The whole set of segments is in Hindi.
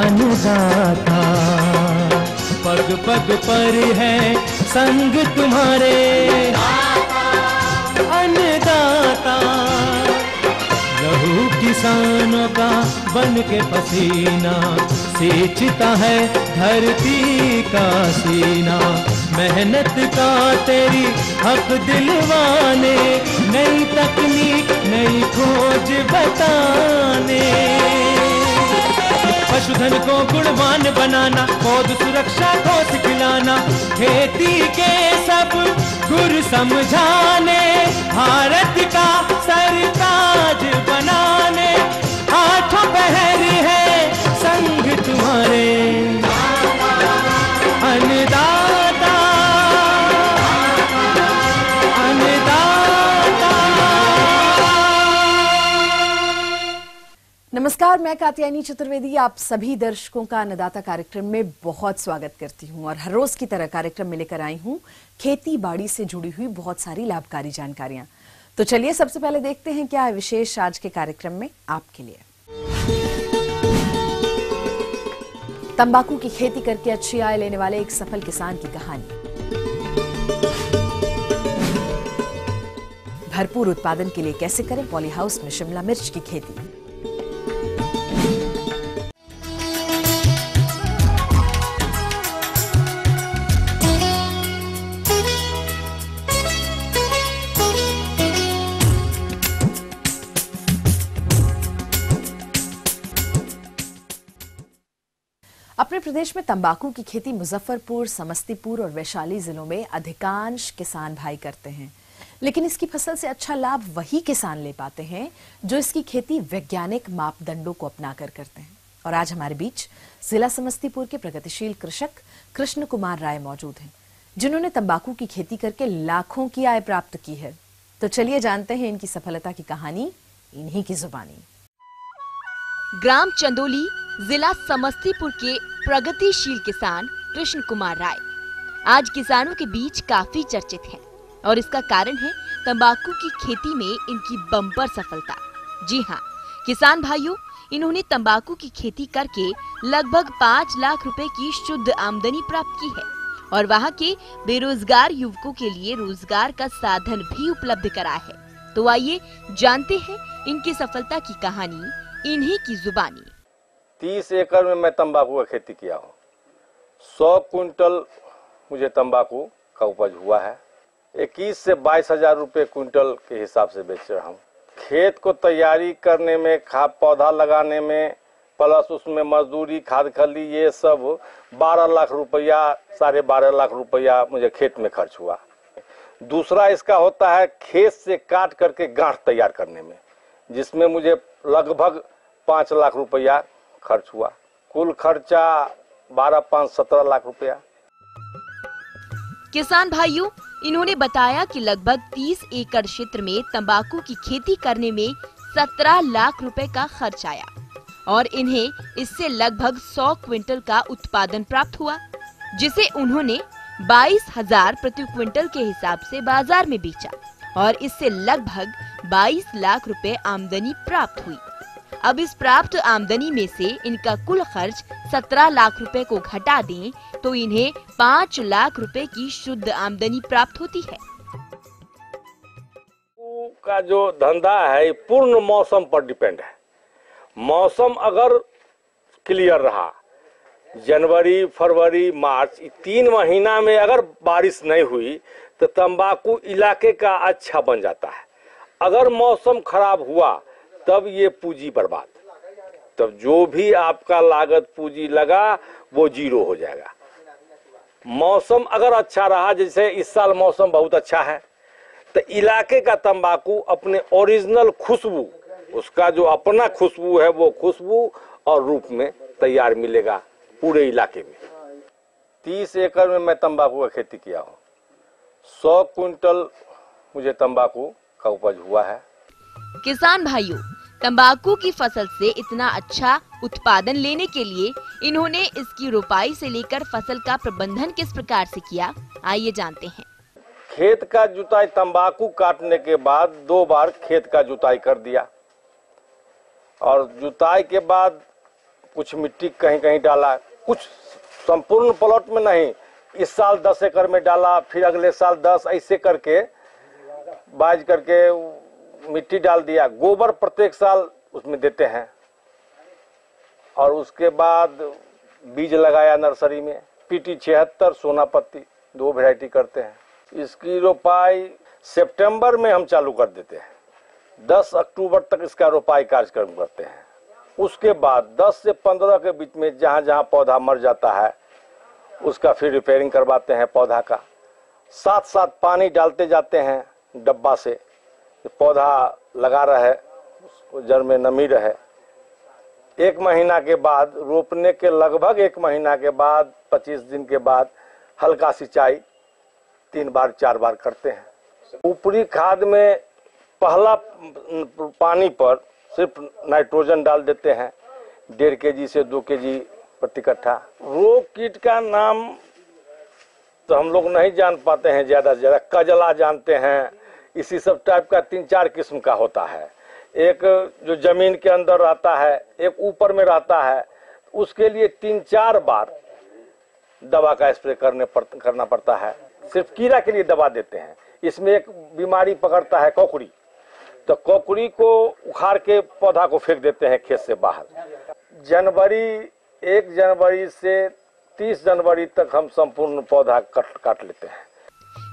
अन्नदाता। पग पग पर है संग तुम्हारे अन्नदाता। लहू किसानों का बन के पसीना सींचता है धरती का सीना। मेहनत का तेरी हक दिलवाने, नई तकनीक नई खोज बताने। पशुधन को गुणवान बनाना, पौध सुरक्षा को सिखलाना, खेती के सब गुर समझाने, भारत का सरताज बनाने। आठों पहर है संग तुम्हारे अन्नदाता अन्नदाता। नमस्कार, मैं कात्यायनी चतुर्वेदी आप सभी दर्शकों का अन्नदाता कार्यक्रम में बहुत स्वागत करती हूं। और हर रोज की तरह कार्यक्रम में लेकर आई हूं खेती बाड़ी से जुड़ी हुई बहुत सारी लाभकारी जानकारियां। तो चलिए सबसे पहले देखते हैं क्या है विशेष आज के कार्यक्रम में आपके लिए। तंबाकू की खेती करके अच्छी आय लेने वाले एक सफल किसान की कहानी। भरपूर उत्पादन के लिए कैसे करें पॉली हाउस में शिमला मिर्च की खेती। अपने प्रदेश में तंबाकू की खेती मुजफ्फरपुर, समस्तीपुर और वैशाली जिलों में अधिकांश किसान भाई करते हैं। लेकिन इसकी फसल से अच्छा लाभ वही किसान ले पाते हैं जो इसकी खेती वैज्ञानिक मापदंडों को अपनाकर करते हैं। और आज हमारे बीच जिला समस्तीपुर के प्रगतिशील कृषक कृष्ण कुमार राय मौजूद हैं, जिन्होंने तंबाकू की खेती करके लाखों की आय प्राप्त की है। तो चलिए जानते हैं इनकी सफलता की कहानी इन्हीं की जुबानी। ग्राम चंदोली, जिला समस्तीपुर के प्रगतिशील किसान कृष्ण कुमार राय आज किसानों के बीच काफी चर्चित हैं और इसका कारण है तंबाकू की खेती में इनकी बम्पर सफलता। जी हाँ किसान भाइयों, इन्होंने तंबाकू की खेती करके लगभग 5 लाख रुपए की शुद्ध आमदनी प्राप्त की है और वहाँ के बेरोजगार युवकों के लिए रोजगार का साधन भी उपलब्ध करा है। तो आइए जानते हैं इनकी सफलता की कहानी इन्हीं की जुबानी। 30 एकड़ में मैं तंबाकू का खेती किया हूँ। 100 कुंटल मुझे तंबाकू का उपज हुआ है। 21 से 22 हजार रुपये कुंटल के हिसाब से बेच रहा हूँ। खेत को तैयारी करने में, खाद पौधा लगाने में, प्लस उसमें मजदूरी, खाद खली, ये सब 12 लाख रुपया, 12.5 लाख रुपया मुझे खेत में खर्च हुआ। दूसरा इसका होता है खेत से काट करके गांठ तैयार करने में, जिसमें मुझे लगभग 5 लाख रुपया खर्च हुआ। कुल खर्चा 12-5-17 लाख रुपया। किसान भाइयों, इन्होंने बताया कि लगभग 30 एकड़ क्षेत्र में तंबाकू की खेती करने में 17 लाख रुपए का खर्च आया और इन्हें इससे लगभग 100 क्विंटल का उत्पादन प्राप्त हुआ, जिसे उन्होंने 22,000 प्रति क्विंटल के हिसाब से बाजार में बेचा और इससे लगभग 22 लाख रुपए आमदनी प्राप्त हुई। अब इस प्राप्त आमदनी में से इनका कुल खर्च 17 लाख रुपए को घटा दें तो इन्हें 5 लाख रुपए की शुद्ध आमदनी प्राप्त होती है। का जो धंधा है पूर्ण मौसम पर डिपेंड है। मौसम अगर क्लियर रहा, जनवरी, फरवरी, मार्च 3 महीना में अगर बारिश नहीं हुई तो तंबाकू इलाके का अच्छा बन जाता है। अगर मौसम खराब हुआ तब ये पूंजी बर्बाद, तब जो भी आपका लागत पूंजी लगा वो जीरो हो जाएगा। मौसम अगर अच्छा रहा, जैसे इस साल मौसम बहुत अच्छा है, तो इलाके का तंबाकू अपने ओरिजिनल खुशबू, उसका जो अपना खुशबू है वो खुशबू और रूप में तैयार मिलेगा पूरे इलाके में। 30 एकड़ में मैं तंबाकू का खेती किया हूँ। 100 कुंटल मुझे तंबाकू का उपज हुआ है। किसान भाइयों, तंबाकू की फसल से इतना अच्छा उत्पादन लेने के लिए इन्होंने इसकी रोपाई से लेकर फसल का प्रबंधन किस प्रकार से किया, आइए जानते हैं। खेत का जुताई, तंबाकू काटने के बाद 2 बार खेत का जुताई कर दिया और जुताई के बाद कुछ मिट्टी कहीं कहीं डाला, कुछ संपूर्ण प्लॉट में नहीं। इस साल 10 एकड़ में डाला, फिर अगले साल 10, ऐसे करके बाज करके मिट्टी डाल दिया। गोबर प्रत्येक साल उसमें देते हैं। और उसके बाद बीज लगाया नर्सरी में, PT 76 सोनापत्ती, 2 वैरायटी करते हैं। इसकी रोपाई सितंबर में हम चालू कर देते हैं। 10 अक्टूबर तक इसका रोपाई कार्यक्रम करते हैं। उसके बाद 10 से 15 के बीच में जहाँ जहाँ पौधा मर जाता है उसका फिर रिपेयरिंग करवाते हैं पौधा का। साथ साथ पानी डालते जाते हैं डब्बा से, पौधा लगा रहे, उसको जड़ में नमी रहे। 1 महीना के बाद, रोपने के लगभग 1 महीना के बाद, 25 दिन के बाद हल्का सिंचाई 3 बार 4 बार करते हैं। ऊपरी खाद में पहला पानी पर सिर्फ नाइट्रोजन डाल देते हैं, 1.5 kg से 2 kg प्रति कट्ठा। रोग कीट का नाम तो हम लोग नहीं जान पाते हैं ज़्यादा से ज़्यादा। कजला जानते हैं, इसी सब टाइप का 3-4 किस्म का होता है। एक जो जमीन के अंदर रहता है, एक ऊपर में रहता है, उसके लिए 3-4 बार दवा का स्प्रे करना पड़ता है। सिर्फ कीड़ा के लिए दवा देते हैं। इसमें एक बीमारी पकड़ता है कोकड़ी, तो कोकड़ी को उखाड़ के पौधा को फेंक देते हैं खेत से बाहर। 1 जनवरी से 30 जनवरी तक हम संपूर्ण पौधा काट लेते हैं।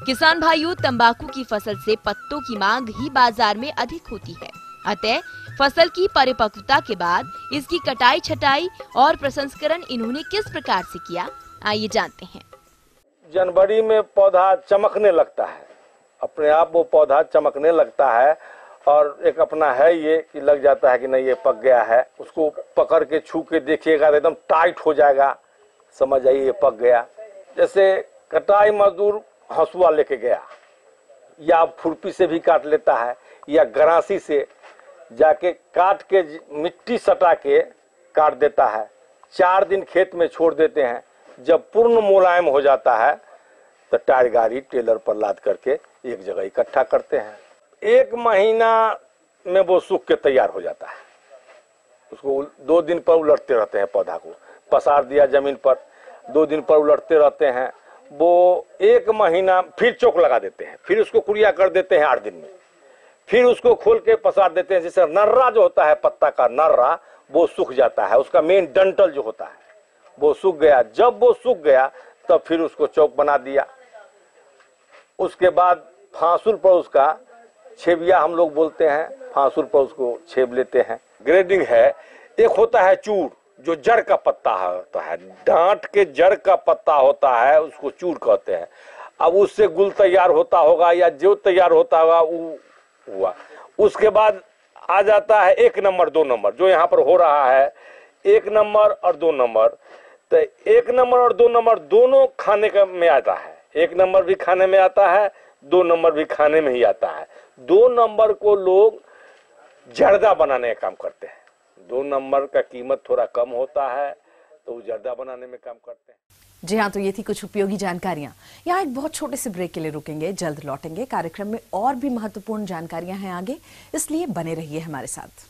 किसान भाइयों, तंबाकू की फसल से पत्तों की मांग ही बाजार में अधिक होती है। अतः फसल की परिपक्वता के बाद इसकी कटाई, छटाई और प्रसंस्करण इन्होंने किस प्रकार से किया, आइए जानते हैं। जनवरी में पौधा चमकने लगता है, अपने आप वो पौधा चमकने लगता है। और एक अपना है ये कि लग जाता है कि नहीं ये पक गया है। उसको पकड़ के छू के देखिएगा एकदम टाइट हो जाएगा, समझ आइए ये पक गया। जैसे कटाई मजदूर हंसुआ लेके गया, या खुरपी से भी काट लेता है, या गरासी से जाके काट के मिट्टी सटा के काट देता है। 4 दिन खेत में छोड़ देते हैं। जब पूर्ण मुलायम हो जाता है तो टायर गाड़ी टेलर पर लाद करके एक जगह इकट्ठा करते हैं। 1 महीना में वो सूख के तैयार हो जाता है। उसको 2 दिन पर उलटते रहते हैं, पौधा को पसार दिया जमीन पर, 2 दिन पर उलटते रहते हैं। वो 1 महीना फिर चौक लगा देते हैं, फिर उसको कुड़िया कर देते हैं 8 दिन में, फिर उसको खोल के पसार देते हैं। जैसे नर्रा जो होता है, पत्ता का नर्रा, वो सूख जाता है। उसका मेन डंटल जो होता है वो सूख गया। जब वो सूख गया तब फिर उसको चौक बना दिया। उसके बाद फांसुल पर उसका छेबिया हम लोग बोलते हैं, फांसुल पर उसको छेब लेते हैं। ग्रेडिंग है। एक होता है चूर, जो जड़ का पत्ता होता है, डांट के जड़ का पत्ता होता है, उसको चूर कहते हैं। अब उससे गुल तैयार होता होगा या जो तैयार होता होगा वो हुआ। उसके बाद आ जाता है 1 नंबर 2 नंबर, जो यहाँ पर हो रहा है 1 नंबर और 2 नंबर। तो 1 नंबर और 2 नंबर दोनों खाने का में आता है। 1 नंबर भी खाने में आता है, 2 नंबर भी खाने में ही आता है। 2 नंबर को लोग जर्दा बनाने का काम करते हैं। 2 नंबर का कीमत थोड़ा कम होता है तो वो जर्दा बनाने में काम करते हैं। जी हाँ, तो ये थी कुछ उपयोगी जानकारियां। यहाँ एक बहुत छोटे से ब्रेक के लिए रुकेंगे, जल्द लौटेंगे। कार्यक्रम में और भी महत्वपूर्ण जानकारियां हैं आगे, इसलिए बने रहिए हमारे साथ।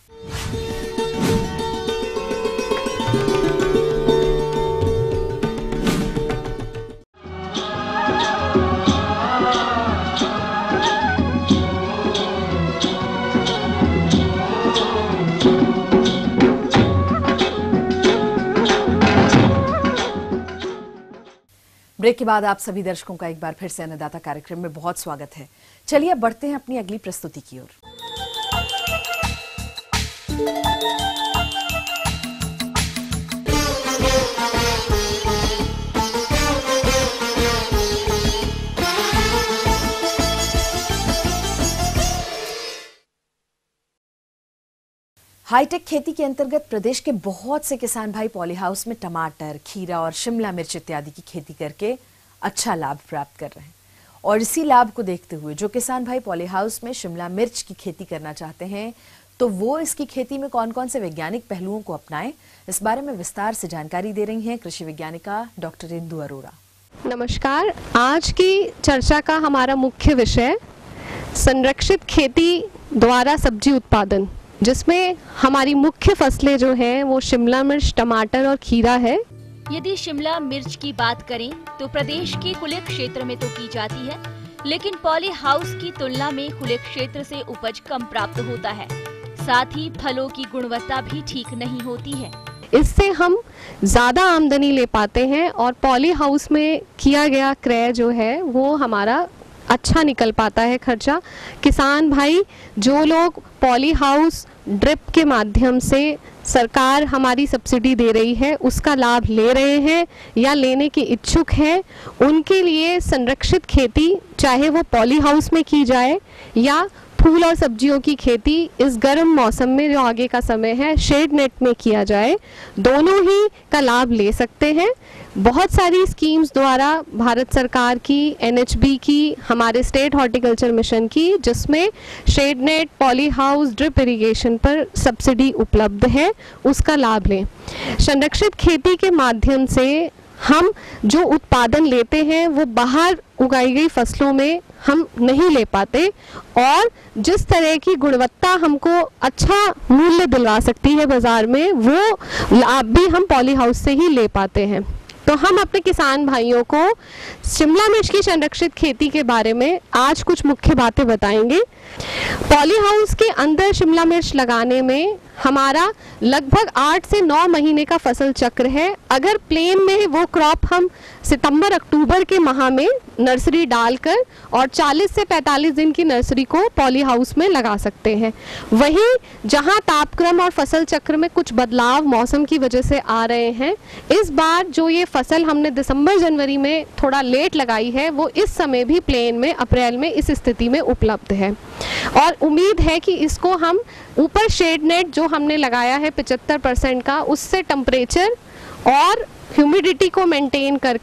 ब्रेक के बाद आप सभी दर्शकों का एक बार फिर से अन्नदाता कार्यक्रम में बहुत स्वागत है। चलिए अब बढ़ते हैं अपनी अगली प्रस्तुति की ओर। हाईटेक खेती के अंतर्गत प्रदेश के बहुत से किसान भाई पॉली हाउस में टमाटर, खीरा और शिमला मिर्च इत्यादि की खेती करके अच्छा लाभ प्राप्त कर रहे हैं। और इसी लाभ को देखते हुए जो किसान भाई पॉली हाउस में शिमला मिर्च की खेती करना चाहते हैं, तो वो इसकी खेती में कौन कौन से वैज्ञानिक पहलुओं को अपनाएं, इस बारे में विस्तार से जानकारी दे रही हैं कृषि वैज्ञानिका डॉक्टर इंदु अरोड़ा। नमस्कार। आज की चर्चा का हमारा मुख्य विषय संरक्षित खेती द्वारा सब्जी उत्पादन जिसमें हमारी मुख्य फसलें जो हैं वो शिमला मिर्च, टमाटर और खीरा है। यदि शिमला मिर्च की बात करें तो प्रदेश के खुले क्षेत्र में तो की जाती है, लेकिन पॉली हाउस की तुलना में खुले क्षेत्र से उपज कम प्राप्त होता है। साथ ही फलों की गुणवत्ता भी ठीक नहीं होती है। इससे हम ज़्यादा आमदनी ले पाते हैं और पॉली हाउस में किया गया क्रय जो है वो हमारा अच्छा निकल पाता है खर्चा। किसान भाई, जो लोग पॉली हाउस ड्रिप के माध्यम से सरकार हमारी सब्सिडी दे रही है उसका लाभ ले रहे हैं या लेने के इच्छुक हैं, उनके लिए संरक्षित खेती, चाहे वो पॉली हाउस में की जाए या फूल और सब्जियों की खेती इस गर्म मौसम में जो आगे का समय है शेड नेट में किया जाए, दोनों ही का लाभ ले सकते हैं। बहुत सारी स्कीम्स द्वारा भारत सरकार की, NHB की, हमारे स्टेट हॉर्टिकल्चर मिशन की, जिसमें shade net, poly house, drip irrigation पर सब्सिडी उपलब्ध है, उसका लाभ लें। संरक्षित खेती के माध्यम से हम जो उत्पादन लेते हैं वो बाहर उगाई गई फसलों में हम नहीं ले पाते और जिस तरह की गुणवत्ता हमको अच्छा मूल्य दिलवा सकती है बाजार में, वो लाभ भी हम पॉली हाउस से ही ले पाते हैं। तो हम अपने किसान भाइयों को शिमला मिर्च की संरक्षित खेती के बारे में आज कुछ मुख्य बातें बताएंगे। पॉली हाउस के अंदर शिमला मिर्च लगाने में हमारा लगभग 8 से 9 महीने का फसल चक्र है। अगर प्लेन में वो क्रॉप हम सितंबर अक्टूबर के माह में नर्सरी डालकर और 40 से 45 दिन की नर्सरी को पॉली हाउस में लगा सकते हैं। वहीं जहां तापक्रम और फसल चक्र में कुछ बदलाव मौसम की वजह से आ रहे हैं, इस बार जो ये फसल हमने दिसंबर जनवरी में थोड़ा लेट लगाई है वो इस समय भी प्लेन में अप्रैल में इस स्थिति में उपलब्ध है और उम्मीद है कि इसको हम ऊपर शेड नेट जो हमने लगाया है 75% का, उससे टेम्परेचर और ह्यूमिडिटी को मेंटेन कर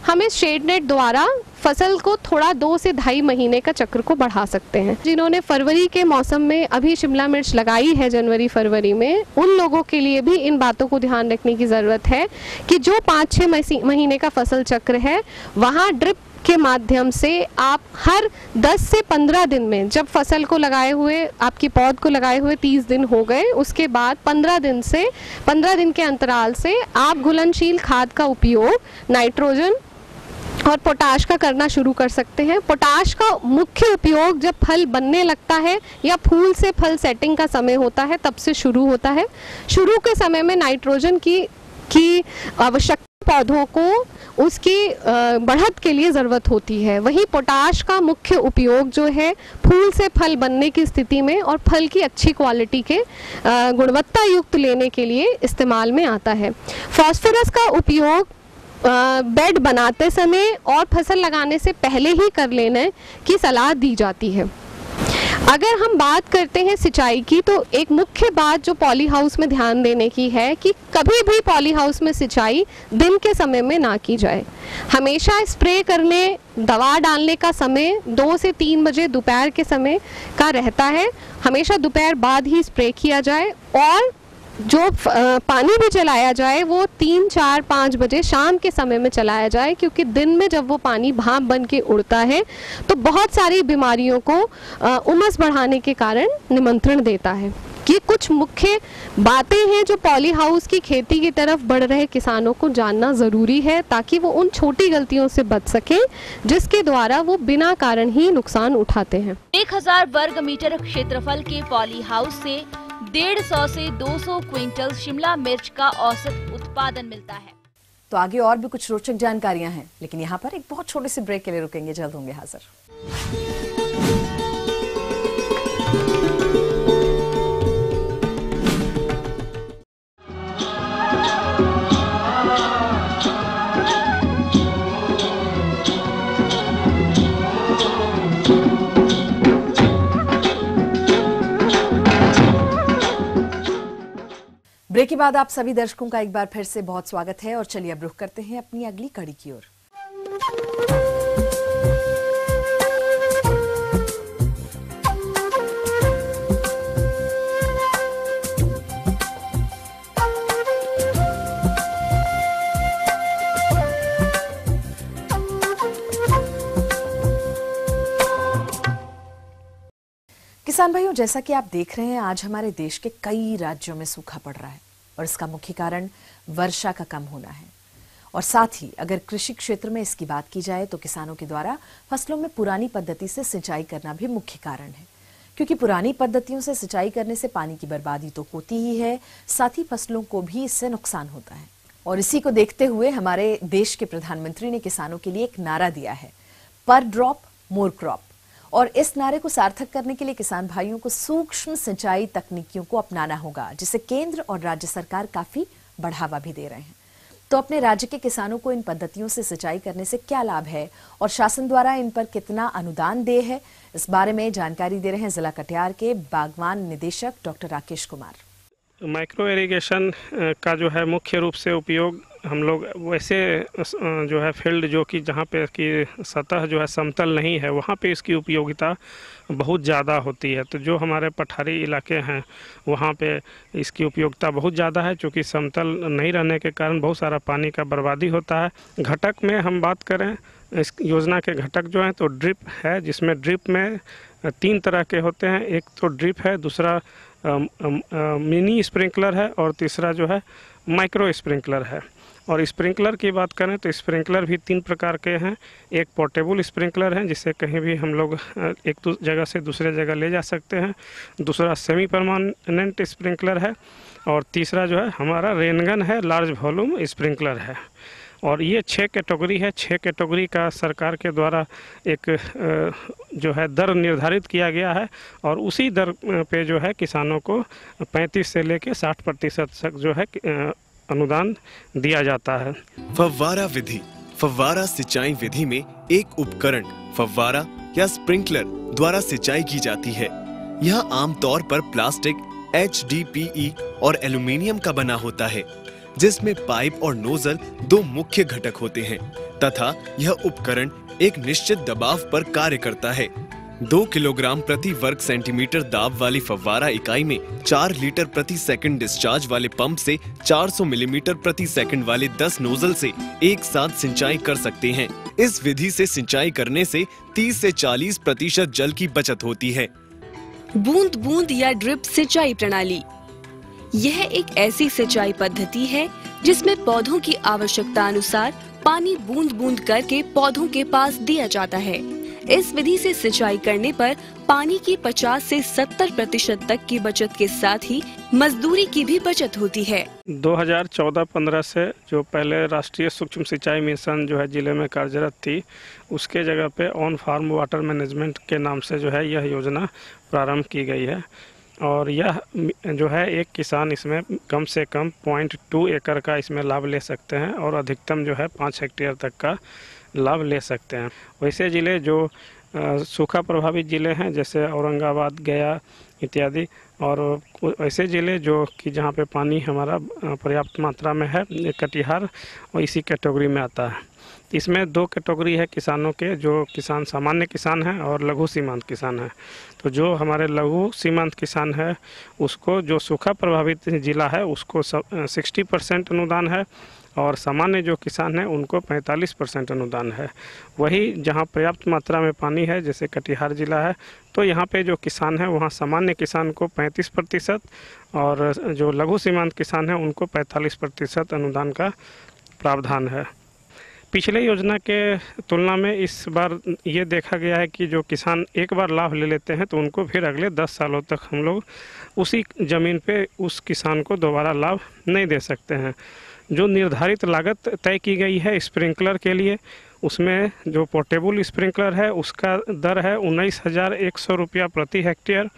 हम इस शेड नेट द्वारा फसल को थोड़ा 2 से 2.5 महीने का चक्र को बढ़ा सकते हैं। जिन्होंने फरवरी के मौसम में अभी शिमला मिर्च लगाई है जनवरी फरवरी में, उन लोगों के लिए भी इन बातों को ध्यान रखने की ज़रूरत है कि जो 5-6 महीने का फसल चक्र है वहाँ ड्रिप के माध्यम से आप हर 10 से 15 दिन में, जब फसल को लगाए हुए, आपकी पौध को लगाए हुए 30 दिन हो गए, उसके बाद 15 दिन के अंतराल से आप घुलनशील खाद का उपयोग नाइट्रोजन और पोटाश का करना शुरू कर सकते हैं। पोटाश का मुख्य उपयोग जब फल बनने लगता है या फूल से फल सेटिंग का समय होता है तब से शुरू होता है। शुरू के समय में नाइट्रोजन की आवश्यकता पौधों को उसकी बढ़त के लिए ज़रूरत होती है। वहीं पोटाश का मुख्य उपयोग जो है फूल से फल बनने की स्थिति में और फल की अच्छी क्वालिटी के गुणवत्ता युक्त लेने के लिए इस्तेमाल में आता है। फास्फोरस का उपयोग बेड बनाते समय और फसल लगाने से पहले ही कर लेने की सलाह दी जाती है। अगर हम बात करते हैं सिंचाई की, तो एक मुख्य बात जो पॉली हाउस में ध्यान देने की है कि कभी भी पॉली हाउस में सिंचाई दिन के समय में ना की जाए। हमेशा स्प्रे करने, दवा डालने का समय 2 से 3 बजे दोपहर के समय का रहता है। हमेशा दोपहर बाद ही स्प्रे किया जाए और जो पानी भी चलाया जाए वो 3, 4, 5 बजे शाम के समय में चलाया जाए, क्योंकि दिन में जब वो पानी भाप बन के उड़ता है तो बहुत सारी बीमारियों को उमस बढ़ाने के कारण निमंत्रण देता है। ये कुछ मुख्य बातें हैं जो पॉली हाउस की खेती की तरफ बढ़ रहे किसानों को जानना ज़रूरी है, ताकि वो उन छोटी गलतियों से बच सकें जिसके द्वारा वो बिना कारण ही नुकसान उठाते हैं। 1000 वर्ग मीटर क्षेत्रफल के पॉली हाउस से 150 से 200 क्विंटल शिमला मिर्च का औसत उत्पादन मिलता है। तो आगे और भी कुछ रोचक जानकारियां हैं, लेकिन यहाँ पर एक बहुत छोटे से ब्रेक के लिए रुकेंगे, जल्द होंगे हाजिर। ब्रेक के बाद आप सभी दर्शकों का एक बार फिर से बहुत स्वागत है और चलिए अब रुख करते हैं अपनी अगली कड़ी की ओर। किसान भाइयों, जैसा कि आप देख रहे हैं, आज हमारे देश के कई राज्यों में सूखा पड़ रहा है और इसका मुख्य कारण वर्षा का कम होना है। और साथ ही अगर कृषि क्षेत्र में इसकी बात की जाए तो किसानों के द्वारा फसलों में पुरानी पद्धति से सिंचाई करना भी मुख्य कारण है, क्योंकि पुरानी पद्धतियों से सिंचाई करने से पानी की बर्बादी तो होती ही है, साथ ही फसलों को भी इससे नुकसान होता है। और इसी को देखते हुए हमारे देश के प्रधानमंत्री ने किसानों के लिए एक नारा दिया है, पर ड्रॉप मोर क्रॉप। और इस नारे को सार्थक करने के लिए किसान भाइयों को सूक्ष्म सिंचाई तकनीकियों को अपनाना होगा, जिसे केंद्र और राज्य सरकार काफी बढ़ावा भी दे रहे हैं। तो अपने राज्य के किसानों को इन पद्धतियों से सिंचाई करने से क्या लाभ है और शासन द्वारा इन पर कितना अनुदान दे है, इस बारे में जानकारी दे रहे हैं जिला कटिहार के बागवान निदेशक doctor Rakesh Kumar. Micro irrigation का जो है मुख्य रूप से उपयोग हम लोग वैसे जो है फील्ड जो कि जहाँ पे की सतह जो है समतल नहीं है, वहाँ पे इसकी उपयोगिता बहुत ज़्यादा होती है। तो जो हमारे पठारी इलाके हैं वहाँ पे इसकी उपयोगिता बहुत ज़्यादा है, क्योंकि समतल नहीं रहने के कारण बहुत सारा पानी का बर्बादी होता है। घटक में हम बात करें, इस योजना के घटक जो हैं तो ड्रिप है, जिसमें ड्रिप में 3 तरह के होते हैं। एक तो ड्रिप है, दूसरा मिनी स्प्रिंकलर है और तीसरा जो है माइक्रो स्प्रिंकलर है। और स्प्रिंकलर की बात करें तो स्प्रिंकलर भी 3 प्रकार के हैं। एक पोर्टेबल स्प्रिंकलर है, जिसे कहीं भी हम लोग एक जगह से दूसरे जगह ले जा सकते हैं। दूसरा सेमी परमानेंट स्प्रिंकलर है और तीसरा जो है हमारा रेनगन है, लार्ज वॉल्यूम स्प्रिंकलर है। और ये 6 कैटेगरी है। 6 कैटेगरी का सरकार के द्वारा एक जो है दर निर्धारित किया गया है और उसी दर पे जो है किसानों को 35 से लेके 60% तक जो है अनुदान दिया जाता है। फव्वारा विधि। फव्वारा सिंचाई विधि में एक उपकरण फव्वारा या स्प्रिंकलर द्वारा सिंचाई की जाती है। यह आमतौर पर प्लास्टिक, HDPE और एल्युमिनियम का बना होता है, जिसमें पाइप और नोजल 2 मुख्य घटक होते हैं तथा यह उपकरण एक निश्चित दबाव पर कार्य करता है। 2 किलोग्राम प्रति वर्ग सेंटीमीटर दाब वाली फव्वारा इकाई में 4 लीटर प्रति सेकंड डिस्चार्ज वाले पंप से 400 मिलीमीटर प्रति सेकंड वाले 10 नोजल से एक साथ सिंचाई कर सकते हैं। इस विधि से सिंचाई करने से 30 से 40% जल की बचत होती है। बूंद बूंद या ड्रिप सिंचाई प्रणाली, यह एक ऐसी सिंचाई पद्धति है जिसमें पौधों की आवश्यकता अनुसार पानी बूंद बूंद करके पौधों के पास दिया जाता है। इस विधि से सिंचाई करने पर पानी की 50 से 70% तक की बचत के साथ ही मजदूरी की भी बचत होती है। 2014-15 से जो पहले राष्ट्रीय सूक्ष्म सिंचाई मिशन जो है जिले में कार्यरत थी, उसके जगह पे ऑन फार्म वाटर मैनेजमेंट के नाम से जो है यह योजना प्रारंभ की गई है। और यह जो है एक किसान इसमें कम से कम 0.2 एकड़ का इसमें लाभ ले सकते हैं और अधिकतम जो है 5 हेक्टेयर तक का लाभ ले सकते हैं। वैसे ज़िले जो सूखा प्रभावित ज़िले हैं, जैसे औरंगाबाद, गया इत्यादि, और ऐसे ज़िले जो कि जहाँ पे पानी हमारा पर्याप्त मात्रा में है, कटिहार और इसी कैटेगरी में आता है। इसमें 2 कैटेगरी है किसानों के, जो किसान सामान्य किसान हैं और लघु सीमांत किसान हैं। तो जो हमारे लघु सीमांत किसान है उसको, जो सूखा प्रभावित ज़िला है उसको 60% अनुदान है और सामान्य जो किसान हैं उनको 45% अनुदान है। वही जहां पर्याप्त मात्रा में पानी है, जैसे कटिहार जिला है, तो यहां पे जो किसान है वहां सामान्य किसान को 35% और जो लघु सीमांत किसान है उनको 45% अनुदान का प्रावधान है। पिछले योजना के तुलना में इस बार ये देखा गया है कि जो किसान एक बार लाभ ले लेते हैं तो उनको फिर अगले 10 सालों तक हम लोग उसी ज़मीन पे उस किसान को दोबारा लाभ नहीं दे सकते हैं। जो निर्धारित लागत तय की गई है स्प्रिंकलर के लिए, उसमें जो पोर्टेबल स्प्रिंकलर है उसका दर है 19,100 रुपया प्रति हेक्टेयर,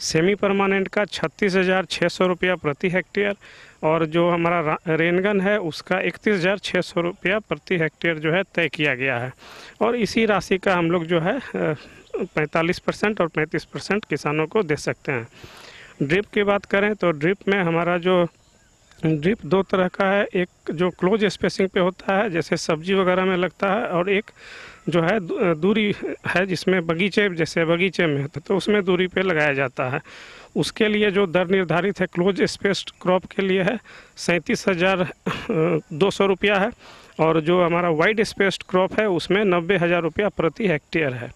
सेमी परमानेंट का 36,600 रुपया प्रति हेक्टेयर और जो हमारा रेनगन है उसका 31,600 रुपया प्रति हेक्टेयर जो है तय किया गया है। और इसी राशि का हम लोग जो है 45% और 35% किसानों को दे सकते हैं। ड्रिप की बात करें तो ड्रिप में हमारा जो ड्रिप 2 तरह का है, एक जो क्लोज स्पेसिंग पे होता है जैसे सब्जी वगैरह में लगता है, और एक जो है दूरी है जिसमें बगीचे, जैसे बगीचे में तो उसमें दूरी पे लगाया जाता है। उसके लिए जो दर निर्धारित है क्लोज स्पेस्ड क्रॉप के लिए है 37,200 रुपया है और जो हमारा वाइड स्पेस्ड क्रॉप है उसमें 90,000 रुपया प्रति हेक्टेयर है।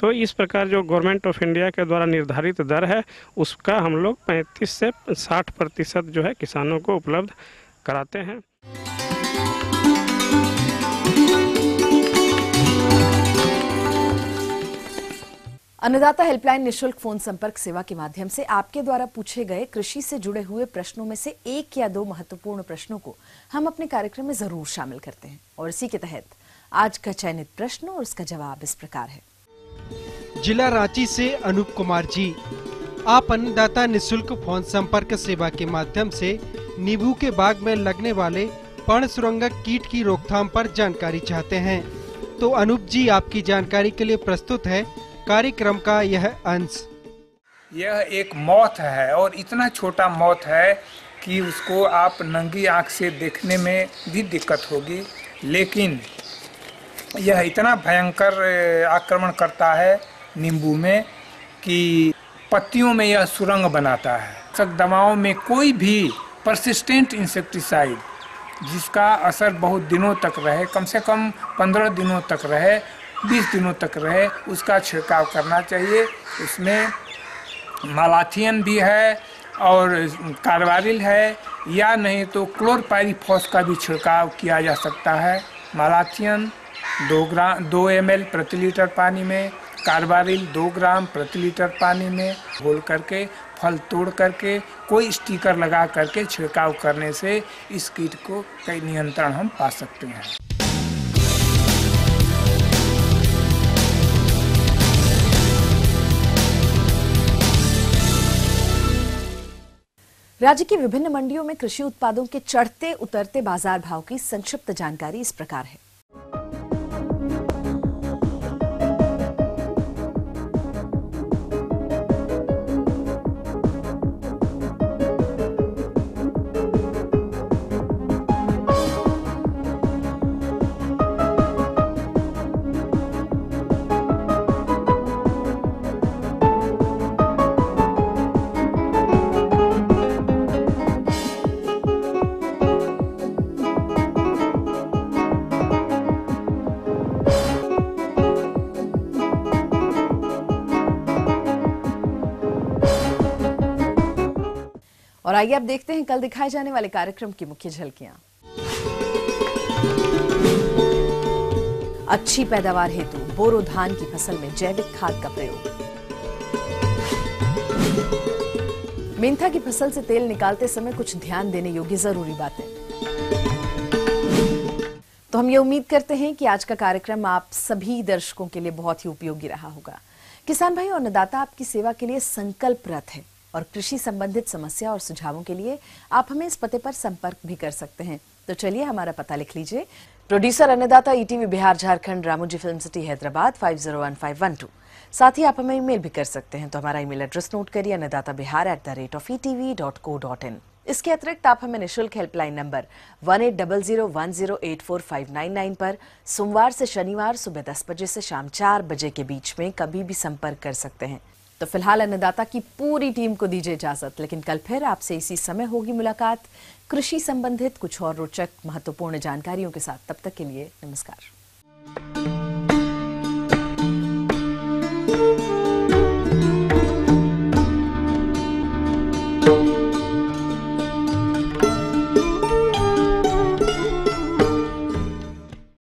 तो इस प्रकार जो गवर्नमेंट ऑफ इंडिया के द्वारा निर्धारित दर है उसका हम लोग 35 से 60% जो है किसानों को उपलब्ध कराते हैं। अन्नदाता हेल्पलाइन निशुल्क फोन संपर्क सेवा के माध्यम से आपके द्वारा पूछे गए कृषि से जुड़े हुए प्रश्नों में से 1 या 2 महत्वपूर्ण प्रश्नों को हम अपने कार्यक्रम में जरूर शामिल करते हैं और इसी के तहत आज का चयनित प्रश्न और उसका जवाब इस प्रकार है। जिला रांची से अनूप कुमार जी, आप अन्नदाता निशुल्क फोन संपर्क सेवा के माध्यम से नींबू के बाग में लगने वाले पर्ण सुरंगक कीट की रोकथाम पर जानकारी चाहते हैं। तो अनूप जी, आपकी जानकारी के लिए प्रस्तुत है कार्यक्रम का यह अंश। यह एक मौत है और इतना छोटा मौत है कि उसको आप नंगी आंख से देखने में भी दिक्कत होगी, लेकिन यह इतना भयंकर आक्रमण करता है नींबू में कि पत्तियों में यह सुरंग बनाता है। सब दवाओं में कोई भी परसिस्टेंट इंसेक्टिसाइड जिसका असर बहुत दिनों तक रहे, कम से कम 15 दिनों तक रहे, 20 दिनों तक रहे, उसका छिड़काव करना चाहिए। उसमें मालाथियन भी है और कार्बारिल है, या नहीं तो क्लोरपाइरीफॉस का भी छिड़काव किया जा सकता है। मालाथियन 2 ml प्रति लीटर पानी में, कार्बारिल 2 ग्राम प्रति लीटर पानी में घोल करके, फल तोड़ करके, कोई स्टिकर लगा करके छिड़काव करने से इस कीट को कई नियंत्रण हम पा सकते हैं। राज्य की विभिन्न मंडियों में कृषि उत्पादों के चढ़ते उतरते बाजार भाव की संक्षिप्त जानकारी इस प्रकार है। और आइए अब देखते हैं कल दिखाए जाने वाले कार्यक्रम की मुख्य झलकियां। अच्छी पैदावार हेतु बोरो धान की फसल में जैविक खाद का प्रयोग। मेंथा की फसल से तेल निकालते समय कुछ ध्यान देने योग्य जरूरी बातें। तो हम ये उम्मीद करते हैं कि आज का कार्यक्रम आप सभी दर्शकों के लिए बहुत ही उपयोगी रहा होगा। किसान भाई और अन्नदाता आपकी सेवा के लिए संकल्परत है और कृषि संबंधित समस्या और सुझावों के लिए आप हमें इस पते पर संपर्क भी कर सकते हैं। तो चलिए हमारा पता लिख लीजिए। प्रोड्यूसर अन्नदाता ETV Bihar Jharkhand, Ramoji film city Hyderabad 501512। साथ ही आप हमें ईमेल भी कर सकते हैं। तो हमारा ईमेल एड्रेस नोट करिए annadatabihar@etv.co.in। इसके अतिरिक्त आप हमें निःशुल्क हेल्पलाइन नंबर 180010084599 पर सोमवार से शनिवार सुबह 10 बजे से शाम 4 बजे के बीच में कभी भी संपर्क कर सकते हैं। तो फिलहाल अन्नदाता की पूरी टीम को दीजिए इजाजत, लेकिन कल फिर आपसे इसी समय होगी मुलाकात कृषि संबंधित कुछ और रोचक महत्वपूर्ण जानकारियों के साथ। तब तक के लिए नमस्कार।